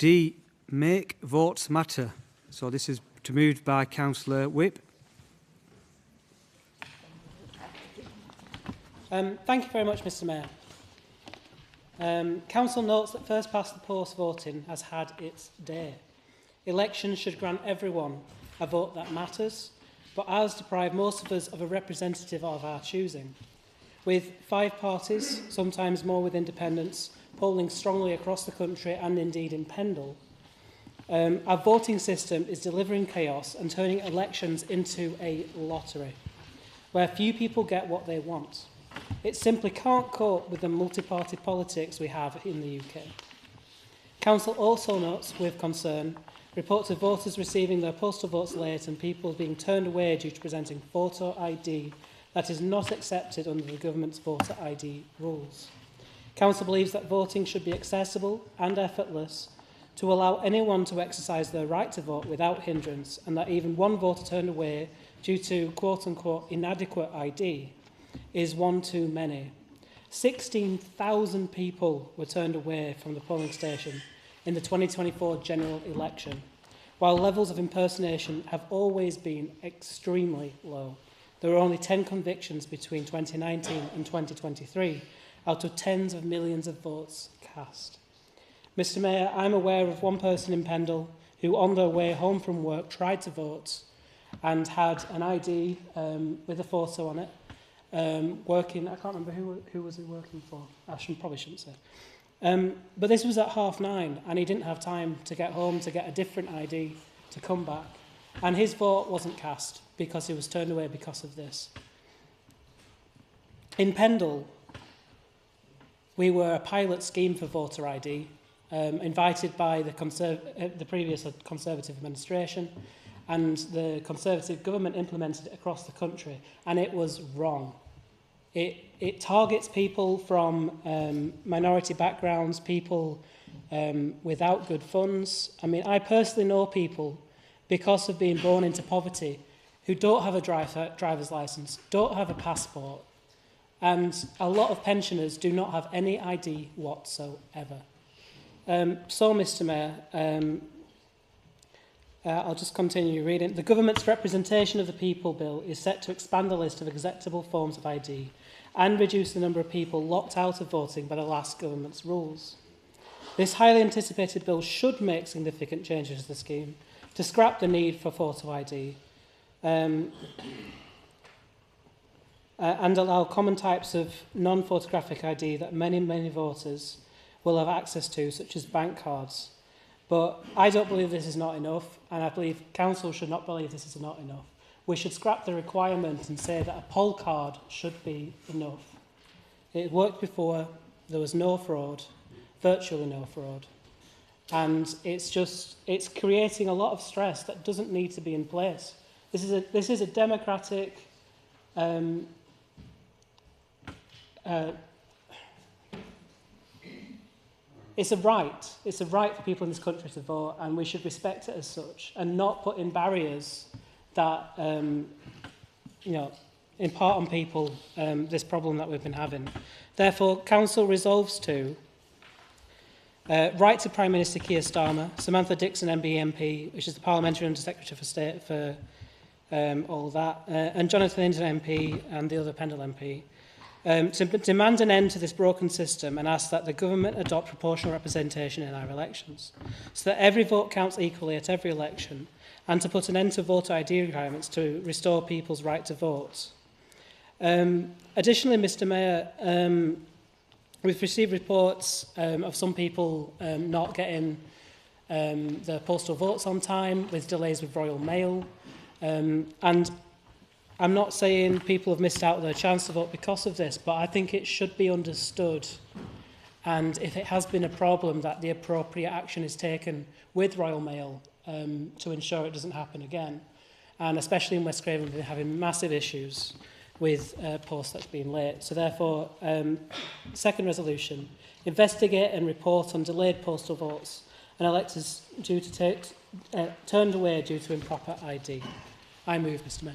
D. Make votes matter. So this is moved by Cllr Whipp. Thank you very much, Mr Mayor. Council notes that first past the post voting has had its day. Elections should grant everyone a vote that matters, but ours deprive most of us of a representative of our choosing. With 5 parties, sometimes more with independents, polling strongly across the country and indeed in Pendle, our voting system is delivering chaos and turning elections into a lottery, where few people get what they want. It simply can't cope with the multi-party politics we have in the UK. Council also notes with concern reports of voters receiving their postal votes late and people being turned away due to presenting photo ID that is not accepted under the government's voter ID rules. Council believes that voting should be accessible and effortless to allow anyone to exercise their right to vote without hindrance, and that even one voter turned away due to quote-unquote inadequate ID is one too many. 16,000 people were turned away from the polling station in the 2024 general election, while levels of impersonation have always been extremely low. There were only 10 convictions between 2019 and 2023 out of tens of millions of votes cast. Mr Mayor, I'm aware of one person in Pendle who on their way home from work tried to vote and had an ID with a photo on it, working, I can't remember who was he working for, probably shouldn't say. But this was at 9:30 and he didn't have time to get home to get a different ID to come back. And his vote wasn't cast because he was turned away because of this. In Pendle, we were a pilot scheme for voter ID, invited by the previous Conservative administration, and the Conservative government implemented it across the country, and it was wrong. It targets people from minority backgrounds, people without good funds. I mean, I personally know people, because of being born into poverty, who don't have a driver's licence, don't have a passport, and a lot of pensioners do not have any ID whatsoever. So, Mr Mayor, I'll just continue reading. The government's representation of the people bill is set to expand the list of acceptable forms of ID and reduce the number of people locked out of voting by the last government's rules. This highly anticipated bill should make significant changes to the scheme to scrap the need for photo ID and allow common types of non-photographic ID that many voters will have access to, such as bank cards. But I don't believe this is not enough, and I believe Council should not believe this is not enough. We should scrap the requirement and say that a poll card should be enough. It worked before, there was no fraud, virtually no fraud. And it's creating a lot of stress that doesn't need to be in place. This is a democratic it's a right. It's a right for people in this country to vote, and we should respect it as such and not put in barriers that impart on people this problem that we've been having. Therefore, Council resolves to write to Prime Minister Keir Starmer, Samantha Dixon MP, which is the Parliamentary Under Secretary for State for all of that, and Jonathan Hinton MP and the other Pendle MP, to demand an end to this broken system and ask that the government adopt proportional representation in our elections, so that every vote counts equally at every election, and to put an end to voter ID requirements to restore people's right to vote. Additionally, Mr Mayor, we've received reports of some people not getting their postal votes on time, with delays with Royal Mail, and I'm not saying people have missed out on their chance to vote because of this, but I think it should be understood, and if it has been a problem, that the appropriate action is taken with Royal Mail to ensure it doesn't happen again. And especially in West Craven, we've been having massive issues with posts that's been late. So therefore, second resolution, investigate and report on delayed postal votes and electors due to turned away due to improper ID. I move, Mr Mayor.